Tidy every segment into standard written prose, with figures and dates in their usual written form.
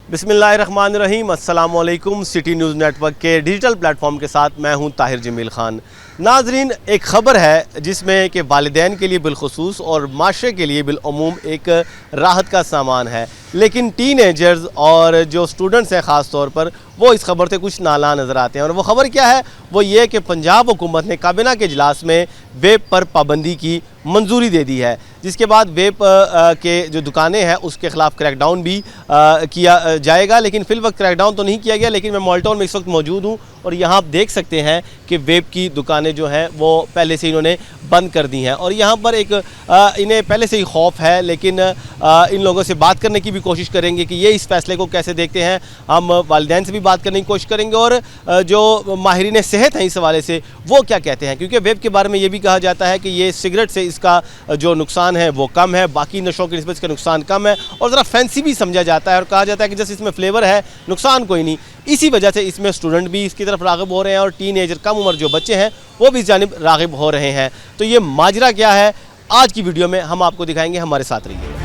बिस्मिल्लाहिर्रहमानिर्रहीम, अस्सलाम वालेकुम। सिटी न्यूज़ नेटवर्क के डिजिटल प्लेटफॉर्म के साथ मैं हूं ताहिर जमील ख़ान। नाजरीन, एक ख़बर है जिसमें कि वालिदैन के लिए बिलखुसूस और माशरे के लिए बिलअमूम एक राहत का सामान है, लेकिन टीनेजर्स और जो स्टूडेंट्स हैं ख़ास तौर पर वो इस खबर से कुछ नाला नज़र आते हैं। और वो ख़बर क्या है, वो ये कि पंजाब हुकूमत ने काबीना के इजलास में वेब पर पाबंदी की मंजूरी दे दी है, जिसके बाद वेब के जो दुकानें हैं उसके ख़िलाफ़ क्रैकडाउन भी किया जाएगा। लेकिन फ़िल वक्त क्रैकडाउन तो नहीं किया गया, लेकिन मैं मॉल टाउन में इस वक्त मौजूद हूँ और यहाँ आप देख सकते हैं कि वेब की दुकानें जो हैं वो पहले से इन्होंने बंद कर दी हैं। और यहाँ पर एक इन्हें पहले से ही खौफ है, लेकिन इन लोगों से बात करने की भी कोशिश करेंगे कि ये इस फैसले को कैसे देखते हैं। हम वालिदैन से भी बात करने की कोशिश करेंगे और जो माहिरीन सेहत हैं इस हवाले से वो क्या कहते हैं, क्योंकि वेब के बारे में ये भी कहा जाता है कि ये सिगरेट से इसका जो नुकसान है वो कम है, बाकी नशों की निस्बत इसका नुकसान कम है और ज़रा फैंसी भी समझा जाता है और कहा जाता है कि जैसे इसमें फ्लेवर है नुकसान कोई नहीं। इसी वजह से इसमें स्टूडेंट भी इसकी तरफ राग़िब हो रहे हैं और टीनेजर कम उम्र जो बच्चे हैं वो भी इस जानिब राग़िब हो रहे हैं। तो ये माजरा क्या है, आज की वीडियो में हम आपको दिखाएंगे, हमारे साथ रहिए।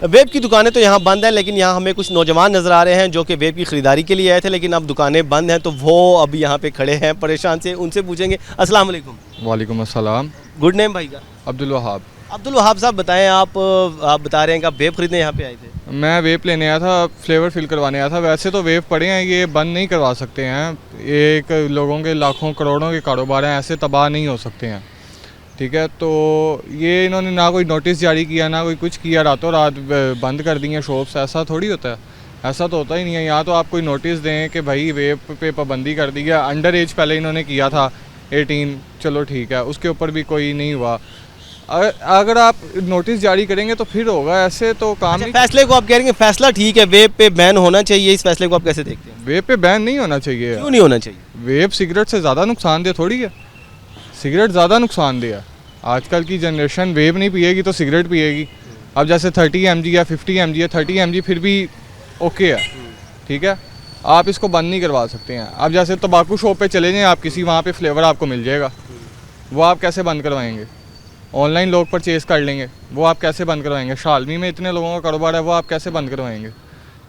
वेब की दुकानें तो यहाँ बंद हैं, लेकिन यहाँ हमें कुछ नौजवान नज़र आ रहे हैं जो कि वेब की ख़रीदारी के लिए आए थे, लेकिन अब दुकानें बंद हैं तो वो अभी यहाँ पे खड़े हैं परेशान से। उनसे पूछेंगे। अस्सलाम वालेकुम। वालेकुम अस्सलाम। गुड नेम भाई का? अब्दुल वहाब। अब्दुल वहाब साहब, बताएं आप बता रहे हैं कि आप वेब ख़रीदने यहाँ पे आए थे। मैं वेब लेने आया था, फ्लेवर फिल करवाने आया था। वैसे तो वेब पड़े हैं, ये बंद नहीं करवा सकते हैं। एक लोगों के लाखों करोड़ों के कारोबार हैं, ऐसे तबाह नहीं हो सकते हैं, ठीक है। तो ये इन्होंने ना कोई नोटिस जारी किया ना कोई कुछ किया, रातों रात बंद कर दी हैं शॉप्स। ऐसा थोड़ी होता है, ऐसा तो होता ही नहीं है। यहाँ तो आप कोई नोटिस दें कि भाई वेब पे पाबंदी कर दी है। अंडर एज पहले इन्होंने किया था 18, चलो ठीक है, उसके ऊपर भी कोई नहीं हुआ। अगर आप नोटिस जारी करेंगे तो फिर होगा, ऐसे तो काम नहीं। फैसले को आप कह रहे हैं फैसला ठीक है, वेब पे बैन होना चाहिए, इस फैसले को आप कैसे देखते हैं? वेब पे बैन नहीं होना चाहिए। क्यों नहीं होना चाहिए? वेब सिगरेट से ज़्यादा नुकसानदेह थोड़ी है। सिगरेट ज़्यादा नुकसानदेह है। आजकल की जनरेशन वेब नहीं पिएगी तो सिगरेट पिएगी। अब जैसे 30 mg या 50 mg है, 30 mg फिर भी ओके है, ठीक है। आप इसको बंद नहीं करवा सकते हैं। अब जैसे तंबाकू शॉप पे चले जाएं आप किसी, वहाँ पे फ्लेवर आपको मिल जाएगा, वो आप कैसे बंद करवाएंगे? ऑनलाइन लोग परचेज कर लेंगे, वो आप कैसे बंद करवाएंगे? शालमी में इतने लोगों का कारोबार है, वो आप कैसे बंद करवाएंगे?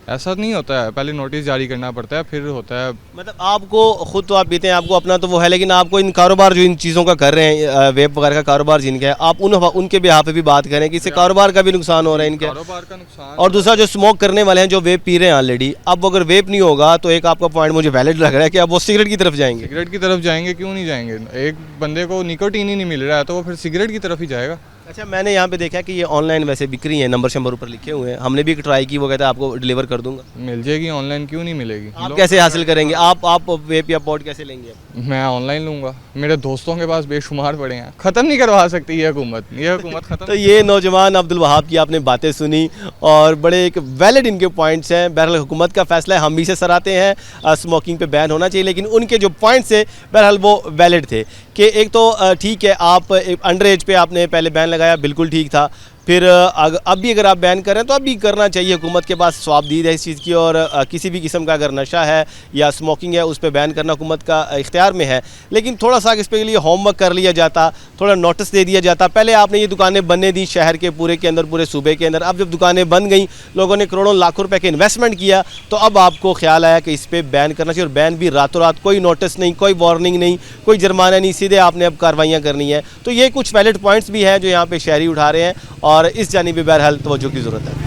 ऐसा नहीं होता है, पहले नोटिस जारी करना पड़ता है फिर होता है। मतलब आपको खुद तो आप पीते हैं, आपको अपना तो वो है, लेकिन आपको इन कारोबार जो इन चीज़ों का कर रहे हैं, वेब वगैरह का कारोबार जिनका है, आप उनके बिहाफ पे भी बात करें कि इससे कारोबार का भी नुकसान हो रहा है इनके, कारोबार का नुकसान। और दूसरा जो स्मोक करने वाले हैं जो वेब पी रहे हैं ऑलरेडी, अब अगर वेब नहीं होगा तो एक आपका पॉइंट मुझे वैलिड लग रहा है कि अब वो सिगरेट की तरफ जाएंगे। सिगरेट की तरफ जाएंगे, क्यों नहीं जाएंगे? एक बंदे को निकोटीन ही नहीं मिल रहा है तो वो फिर सिगरेट की तरफ ही जाएगा। अच्छा, मैंने यहाँ पे देखा कि ये ऑनलाइन वैसे बिक रही है, नंबर शंबर ऊपर लिखे हुए हैं, हमने भी एक ट्राई की, वो कहता है आपको डिलीवर कर दूंगा। मिल जाएगी ऑनलाइन, क्यों नहीं मिलेगी? आप कैसे हासिल करेंगे? आप वेब या पॉड कैसे लेंगे? मैं ऑनलाइन लूँगा, मेरे दोस्तों के पास बेशुमार पड़े हैं। ख़त्म नहीं करवा सकती ये हुकूमत ख़त्म। तो ये नौजवान अब्दुल वहाब की आपने बातें सुनी और बड़े एक वैलिड इनके पॉइंट्स हैं। बहरहाल हुकूमत का फैसला है, हम भी से सराहते हैं, स्मोकिंग पे बैन होना चाहिए, लेकिन उनके जो पॉइंट्स है बहरहाल वो वैलिड थे कि एक तो ठीक है, आप अंडर एज पे आपने पहले बैन लगाया, बिल्कुल ठीक था। फिर अब भी अगर आप बैन करें तो अब भी करना चाहिए, हुकूमत के पास स्वाबदीद है इस चीज़ की, और किसी भी किस्म का अगर नशा है या स्मोकिंग है उस पर बैन करना हुकूमत का इख्तियार में है। लेकिन थोड़ा सा इस पे लिए होमवर्क कर लिया जाता, थोड़ा नोटिस दे दिया जाता। पहले आपने ये दुकानें बनने दी शहर के पूरे के अंदर, पूरे सूबे के अंदर। अब जब दुकानें बन गई, लोगों ने करोड़ों लाखों रुपए के इन्वेस्टमेंट किया, तो अब आपको ख्याल आया कि इस पर बैन करना चाहिए, और बैन भी रातों रात, कोई नोटिस नहीं, कोई वार्निंग नहीं, कोई जुर्माना नहीं, सीधे आपने अब कार्रवाइयाँ करनी है। तो ये कुछ वैलिड पॉइंट्स भी हैं जो यहाँ पर शहरी उठा रहे हैं और इस जानिब बहरहाल तवज्जो की ज़रूरत है।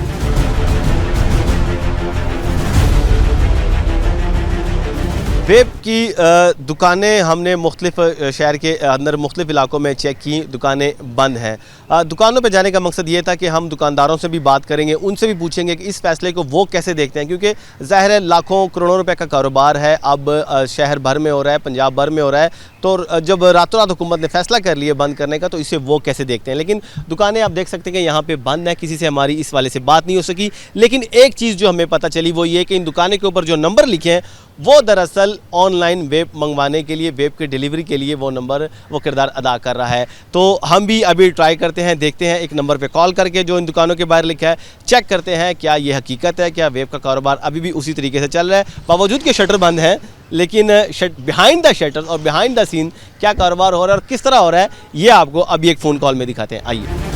वेब की दुकानें हमने मुख्तलिफ शहर के अंदर मुख्तलिफ इलाकों में चेक की, दुकानें बंद हैं। दुकानों पे जाने का मकसद ये था कि हम दुकानदारों से भी बात करेंगे, उनसे भी पूछेंगे कि इस फैसले को वो कैसे देखते हैं, क्योंकि ज़ाहिर है लाखों करोड़ों रुपए का कारोबार है, अब शहर भर में हो रहा है, पंजाब भर में हो रहा है। तो जब रातों रात हुकूमत ने फैसला कर लिया बंद करने का, तो इसे वो कैसे देखते हैं। लेकिन दुकानें आप देख सकते हैं कि यहाँ पर बंद है, किसी से हमारी इस वाले से बात नहीं हो सकी। लेकिन एक चीज़ जो हमें पता चली वो ये कि इन दुकानों के ऊपर जो नंबर लिखे हैं वो दरअसल ऑनलाइन वेब मंगवाने के लिए, वेब के डिलीवरी के लिए वो नंबर वो किरदार अदा कर रहा है। तो हम भी अभी ट्राई करते हैं, देखते हैं, एक नंबर पे कॉल करके जो इन दुकानों के बारे लिखा है चेक करते हैं क्या ये हकीकत है, क्या वेब का कारोबार अभी भी उसी तरीके से चल रहा है, बावजूद के शटर बंद हैं, लेकिन बिहाइंड द शटर और बिहाइंड द सीन क्या कारोबार हो रहा है और किस तरह हो रहा है, ये आपको अभी एक फ़ोन कॉल में दिखाते हैं। आइए।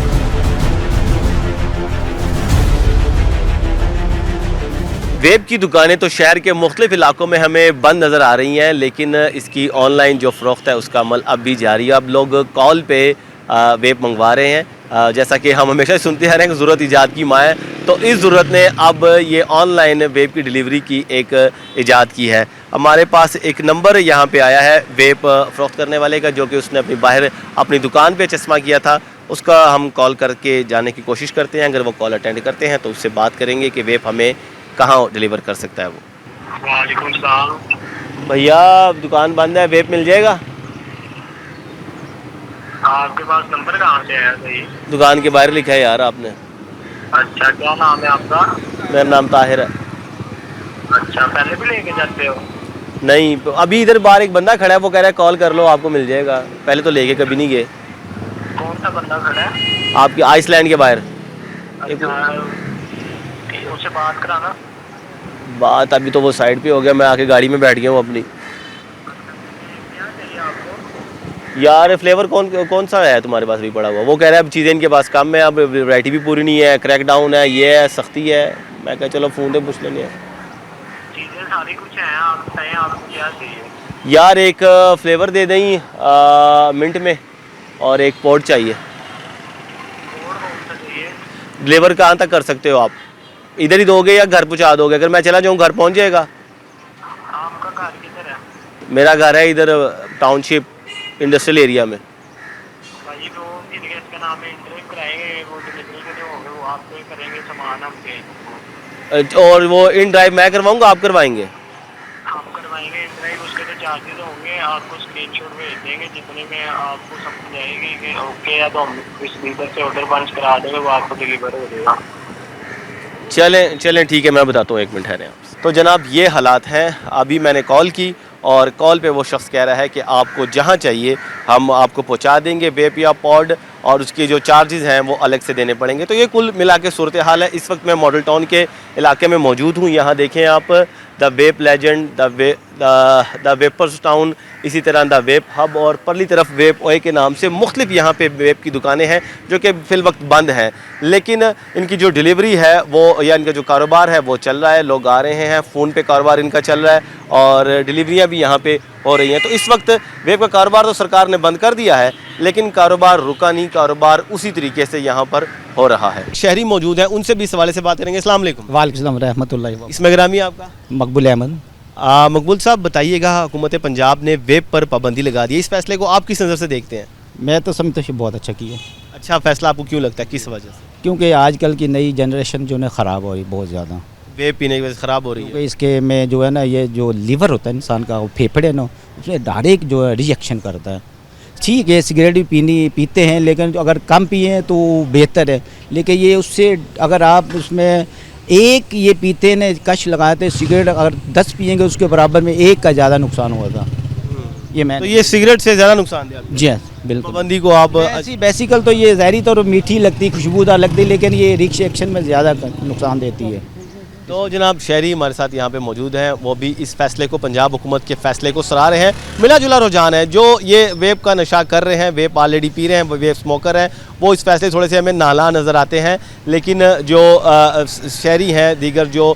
वेब की दुकानें तो शहर के मुख्तलिफ इलाकों में हमें बंद नज़र आ रही हैं, लेकिन इसकी ऑनलाइन जो फ़रोख्त है उसका अमल अब भी जारी है। अब लोग कॉल पे वेब मंगवा रहे हैं। जैसा कि हम हमेशा सुनते आ रहे हैं कि ज़रूरत ईजाद की माँ है, तो इस ज़रूरत ने अब ये ऑनलाइन वेब की डिलीवरी की एक ईजाद की है। हमारे पास एक नंबर यहाँ पे आया है वेब फ़रोख्त करने वाले का, जो कि उसने बाहर अपनी दुकान पे चश्मा किया था। उसका हम कॉल करके जाने की कोशिश करते हैं। अगर वो कॉल अटेंड करते हैं तो उससे बात करेंगे कि वेब हमें कहाँ डिलीवर कर सकता है वो। वालेकुम सलाम। भैया दुकान बंद है, वेब मिल जाएगा? आपके पास नंबर कहाँ से आया सही? दुकान के बाहर लिखा है यार आपने। अच्छा, क्या नाम है आपका? मेरा नाम ताहिर है। अच्छा, पहले भी लेके जाते हो? नहीं, अभी इधर बाहर एक बंदा खड़ा है, वो कह रहा है कॉल कर लो आपको मिल जाएगा। पहले तो लेके कभी नहीं गए। कौन सा बंदा खड़ा है? आपके आइसलैंड के बाहर। अच्छा, उससे बात कराना। बात अभी तो वो साइड पे हो गया, मैं आके गाड़ी में बैठ गया हूँ अपनी। क्या चाहिए आपको? यार फ्लेवर कौन कौन सा है तुम्हारे पास भी पड़ा हुआ? वो कह रहा है अब चीज़ें इनके पास कम है, अब वैरायटी भी पूरी नहीं है, क्रैक डाउन है, ये है, सख्ती है। मैं कहा चलो फ़ोन पे पूछ लेंगे। चीज़ें सारी कुछ हैं, आप बताएं आपको क्या चाहिए? यार एक फ्लेवर दे दें मिंट में, और एक पॉड चाहिए। कोड कौन सा चाहिए? डिलीवर कहाँ तक कर सकते हो आप? इधर ही दोगे या घर पहुँचा दोगे? अगर मैं चला जाऊँ घर पहुँच जाएगा? आपका घर किधर है? मेरा घर है इधर टाउनशिप इंडस्ट्रियल एरिया में। भाई तो जिनके इसका नाम है इंटरव्यू कराएंगे, वो डिलीवरी के जो होंगे वो आपको ही करेंगे, सामान हम भेज और वो इन ड्राइव मैं करवाऊँगा, आप करवाएंगे? हम करवाएंगे ड्राइव, उसके जो चार्जेस होंगे आपको स्क्रीनशॉट भेज देंगे, जितने में आपको समझ आएगी कि ओके है तो हम इस लीडर से ऑर्डर पंच करा देंगे, वो आपको डिलीवर हो जाएगा। चलें चलें ठीक है, मैं बताता हूँ, एक मिनट ठहरें आप। तो जनाब ये हालात हैं। अभी मैंने कॉल की और कॉल पे वो शख्स कह रहा है कि आपको जहाँ चाहिए हम आपको पहुँचा देंगे वेब या पॉड, और उसके जो चार्जेस हैं वो अलग से देने पड़ेंगे। तो ये कुल मिला के सूरत हाल है। इस वक्त मैं मॉडल टाउन के इलाके में मौजूद हूँ। यहाँ देखें आप, the web legend, the vapers town, इसी तरह द वेब हब, और परली तरफ वेब ओए के नाम से मुख्तलिफ यहाँ पे वेब की दुकानें हैं जो कि फ़िल वक्त बंद हैं। लेकिन इनकी जो डिलीवरी है वो, या इनका जो कारोबार है वो चल रहा है। लोग आ रहे हैं, फ़ोन पे कारोबार इनका चल रहा है और डिलीवरियाँ भी यहाँ पे हो रही हैं। तो इस वक्त वेब का कारोबार तो सरकार ने बंद कर दिया है, लेकिन कारोबार रुका नहीं, कारोबार उसी तरीके से यहाँ पर हो रहा है। शहरी मौजूद हैं, उनसे भी इस हवाले से बात करेंगे। अस्सलाम वालेकुम। वालेकुम सलाम रहमतुल्लाहि व इसमें ग्रामी आपका? मकबूल अहमद। मकबूल साहब बताइएगा, हुकूमत पंजाब ने वेब पर पाबंदी लगा दी है, इस फैसले को आप किस नज़र से देखते हैं? मैं तो समझता हूँ बहुत अच्छा किया, अच्छा फैसला आपको क्यों लगता है, किस वजह से? क्योंकि आजकल की नई जनरेशन जो है ख़राब हो रही बहुत ज़्यादा। वेब पीने की वजह से ख़राब हो रही है? क्योंकि इसके में जो है ना, ये जो लीवर होता है इंसान का, वो फेफड़े ना, उसमें डायरेक्ट जो है रिएक्शन करता है। ठीक है सिगरेट भी पीते हैं, लेकिन जो अगर कम पिए तो बेहतर है। लेकिन ये उससे अगर आप उसमें एक ये पीते ने कश लगाते, सिगरेट अगर 10 पिएंगे उसके बराबर में एक का ज़्यादा नुकसान हुआ था। ये मैं तो ये सिगरेट से ज़्यादा नुकसान दिया? जी हाँ बिल्कुल। पाबंदी को आप बेसिकल तो ये ज़हरी तौर पर मीठी लगती, खुशबूदार लगती, लेकिन ये रिएक्शन में ज़्यादा नुकसान देती है। तो जनाब शहरी हमारे साथ यहाँ पे मौजूद हैं, वो भी इस फैसले को, पंजाब हुकूमत के फैसले को सराह रहे हैं। मिला जुला रुझान है। जो ये वेब का नशा कर रहे हैं, वेब ऑलरेडी पी रहे हैं, वो वेब स्मोकर हैं, वो इस फैसले थोड़े से हमें नाला नज़र आते हैं। लेकिन जो शहरी हैं, दीगर जो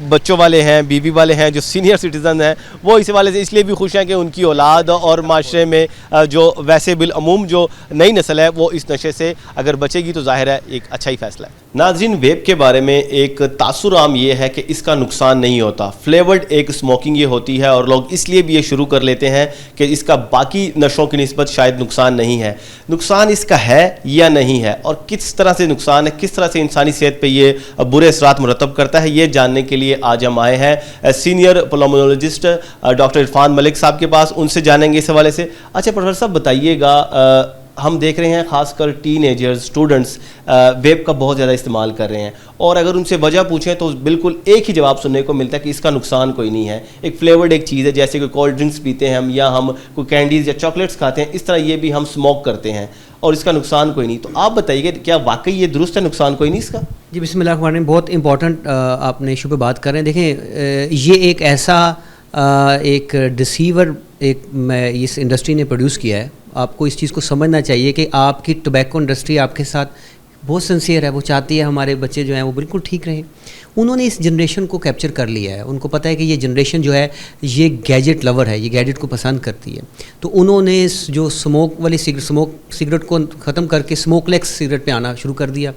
बच्चों वाले हैं, बीवी वाले हैं, जो सीनियर सिटीज़न हैं, वो इस वाले से इसलिए भी खुश हैं कि उनकी औलाद और माशरे में जो वैसे बिलअमूम जो नई नस्ल है वो इस नशे से अगर बचेगी तो ज़ाहिर है एक अच्छा ही फैसला है। नाज़रीन, वेब के बारे में एक तासुर आम ये है कि इसका नुकसान नहीं होता। फ्लेवर्ड एक स्मोकिंग ये होती है और लोग इसलिए भी ये शुरू कर लेते हैं कि इसका बाकी नशों की निस्बत शायद नुकसान नहीं है। नुकसान इसका है या नहीं है, और किस तरह से नुकसान है, किस तरह से इंसानी सेहत पे ये बुरे असरात मुरतब करता है, ये जानने के लिए आज हम आए हैं senior pulmonologist doctor Irfan Malik साहब के पास। उनसे जानेंगे इस हवाले से। अच्छा प्रोफेसर साहब बताइएगा, हम देख रहे हैं ख़ासकर टीनेजर्स, स्टूडेंट्स वेब का बहुत ज़्यादा इस्तेमाल कर रहे हैं, और अगर उनसे वजह पूछें तो बिल्कुल एक ही जवाब सुनने को मिलता है कि इसका नुकसान कोई नहीं है। एक फ्लेवर्ड एक चीज़ है, जैसे कोई कोल्ड ड्रिंक्स पीते हैं हम, या हम कोई कैंडीज़ या चॉकलेट्स खाते हैं, इस तरह ये भी हम स्मोक करते हैं और इसका नुकसान कोई नहीं। तो आप बताइए क्या वाकई ये दुरुस्त है, नुकसान कोई नहीं इसका? जी बिस्मिल्लाह, बहुत इंपॉर्टेंट आपने इशू पे बात कर रहे हैं। देखें ये एक ऐसा एक डिसीवर इस इंडस्ट्री ने प्रोड्यूस किया है। आपको इस चीज़ को समझना चाहिए कि आपकी टोबैको इंडस्ट्री आपके साथ बहुत सिंसियर है, वो चाहती है हमारे बच्चे जो हैं वो बिल्कुल ठीक रहें। उन्होंने इस जनरेशन को कैप्चर कर लिया है, उनको पता है कि ये जनरेशन जो है ये गैजेट लवर है, ये गैजेट को पसंद करती है। तो उन्होंने इस जो स्मोक वाली सिगरेट को ख़त्म करके स्मोकलेस सिगरेट पे आना शुरू कर दिया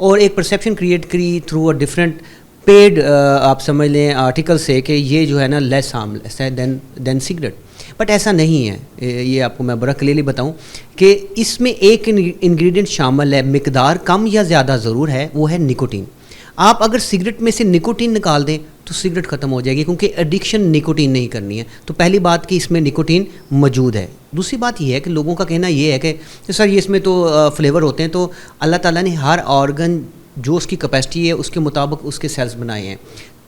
और एक परसेप्शन क्रिएट करी थ्रू अ डिफरेंट पेड आप समझ लें आर्टिकल से कि ये जो है ना लेस हार्मलेस है देन सिगरेट। बट ऐसा नहीं है, ये आपको मैं बड़ा क्लियरली बताऊं कि इसमें एक इंग्रेडिएंट शामिल है, मिकदार कम या ज़्यादा ज़रूर है, वो है निकोटीन। आप अगर सिगरेट में से निकोटीन निकाल दें तो सिगरेट ख़त्म हो जाएगी, क्योंकि एडिक्शन निकोटीन नहीं करनी है। तो पहली बात कि इसमें निकोटीन मौजूद है। दूसरी बात यह है कि लोगों का कहना ये है कि सर ये इसमें तो फ्लेवर होते हैं, तो अल्लाह ताला ने हर ऑर्गन जो उसकी कैपेसिटी है उसके मुताबिक उसके सेल्स बनाए हैं।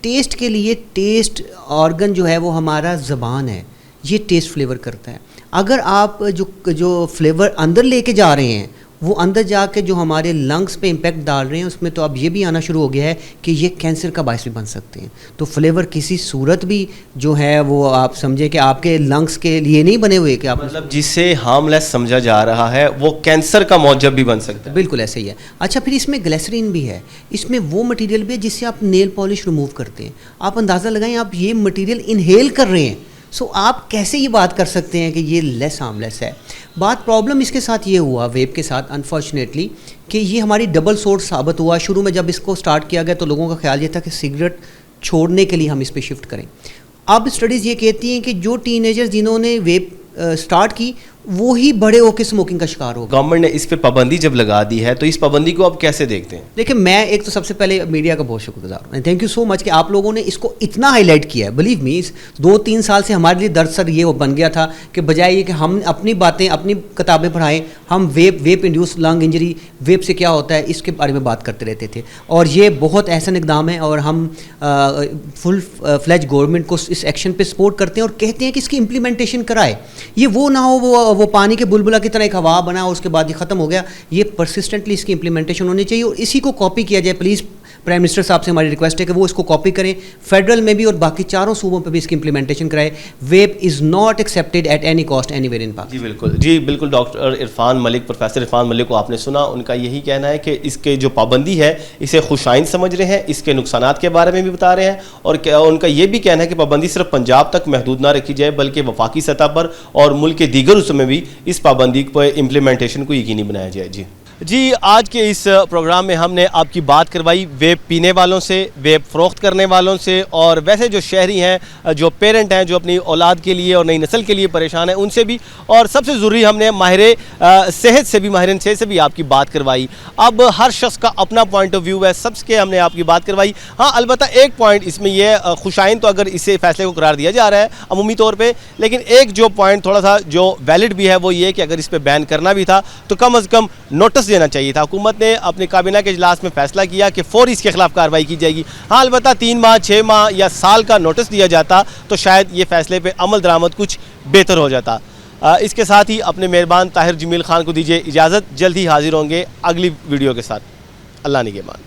टेस्ट के लिए टेस्ट ऑर्गन जो है वो हमारा ज़बान है, ये टेस्ट फ्लेवर करता है। अगर आप जो फ्लेवर अंदर लेके जा रहे हैं वो अंदर जाके जो हमारे लंग्स पे इम्पैक्ट डाल रहे हैं, उसमें तो अब ये भी आना शुरू हो गया है कि ये कैंसर का बायस भी बन सकते हैं। तो फ्लेवर किसी सूरत भी जो है वो आप समझें कि आपके लंग्स के लिए नहीं बने हुए कि आप मतलब जिसे हार्मलेस समझा जा रहा है वो कैंसर का मौजब भी बन सकता है। बिल्कुल ऐसे ही है। अच्छा, फिर इसमें ग्लिसरीन भी है, इसमें वो मटेरियल भी है जिससे आप नेल पॉलिश रिमूव करते हैं। आप अंदाज़ा लगाएं, आप ये मटेरियल इनहेल कर रहे हैं, सो आप कैसे ये बात कर सकते हैं कि ये लेस हार्मलेस है। बात प्रॉब्लम इसके साथ ये हुआ वेब के साथ अनफॉर्चुनेटली कि ये हमारी डबल सोर्स साबित हुआ। शुरू में जब इसको स्टार्ट किया गया तो लोगों का ख्याल ये था कि सिगरेट छोड़ने के लिए हम इस पे शिफ्ट करें। अब स्टडीज़ ये कहती हैं कि जो टीनेजर्स जिन्होंने वेब स्टार्ट की वो ही बड़े होकर स्मोकिंग का शिकार हो गए। गवर्नमेंट ने इस पे पाबंदी जब लगा दी है तो इस पाबंदी को आप कैसे देखते हैं? देखिए, मैं एक तो सबसे पहले मीडिया का बहुत शुक्रगुजार हूँ, थैंक यू सो मच कि आप लोगों ने इसको इतना हाईलाइट किया है। बिलीव मी, 2-3 साल से हमारे लिए दर्द सर ये वो बन गया था कि बजाय ये कि हम अपनी बातें अपनी किताबें पढ़ाएं, हम वेप इंड्यूस लंग इंजरी, वेप से क्या होता है इसके बारे में बात करते रहते थे। और ये बहुत एहसन इकदाम है और हम फुल फ्लैज गवर्नमेंट को इस एक्शन पे सपोर्ट करते हैं और कहते हैं कि इसकी इम्प्लीमेंटेशन कराए। ये वो ना हो वो पानी के बुलबुला की तरह एक हवा बना और उसके बाद ये ख़त्म हो गया। ये परसिस्टेंटली इसकी इम्प्लीमेंटेशन होनी चाहिए और इसी को कॉपी किया जाए। प्लीज़ प्राइम मिनिस्टर साहब से हमारी रिक्वेस्ट है कि वो इसको कॉपी करें, फेडरल में भी और बाकी चारों सूबों पे भी इसकी इम्प्लीमेंटेशन कराए। Vape is not accepted at any cost anywhere in Pakistan. जी बिल्कुल डॉक्टर इरफान मलिक, प्रोफेसर इरफान मलिक को आपने सुना, उनका यही कहना है कि इसके जो पाबंदी है इसे खुशाइन समझ रहे हैं, इसके नुकसानात के बारे में भी बता रहे हैं और उनका ये भी कहना है कि पाबंदी सिर्फ पंजाब तक महदूद ना रखी जाए बल्कि वफाकी सतह पर और मुल्क के दीगर हिस्सों में भी इस पाबंदी पर इम्प्लीमेंटेशन को यकीनी बनाया जाए। जी आज के इस प्रोग्राम में हमने आपकी बात करवाई वेप पीने वालों से, वेप फ़रोख्त करने वालों से और वैसे जो शहरी हैं, जो पेरेंट हैं, जो अपनी औलाद के लिए और नई नस्ल के लिए परेशान हैं उनसे भी, और सबसे ज़रूरी हमने माहिर सेहत से भी, माहिर सेहत से भी आपकी बात करवाई। अब हर शख्स का अपना पॉइंट ऑफ व्यू है, सबके हमने आपकी बात करवाई। हाँ, अलबत्ता एक पॉइंट इसमें यह खुशाइन तो अगर इसे फैसले को करार दिया जा रहा है अमूमी तौर पर, लेकिन एक जो पॉइंट थोड़ा सा जो वैलिड भी है वो ये कि अगर इस पर बैन करना भी था तो कम अज़ कम नोटिस देना चाहिए था। हुकूमत ने अपने काबीना के इजलास में फैसला किया कि फौरी इसके खिलाफ कार्रवाई की जाएगी। हाँ, अलबत्ता 3 माह, 6 माह या साल का नोटिस दिया जाता तो शायद ये फैसले पे अमल दरामद कुछ बेहतर हो जाता। इसके साथ ही अपने मेहरबान ताहिर जमील खान को दीजिए इजाज़त। जल्द ही हाजिर होंगे अगली वीडियो के साथ। अल्लाह निगहबान।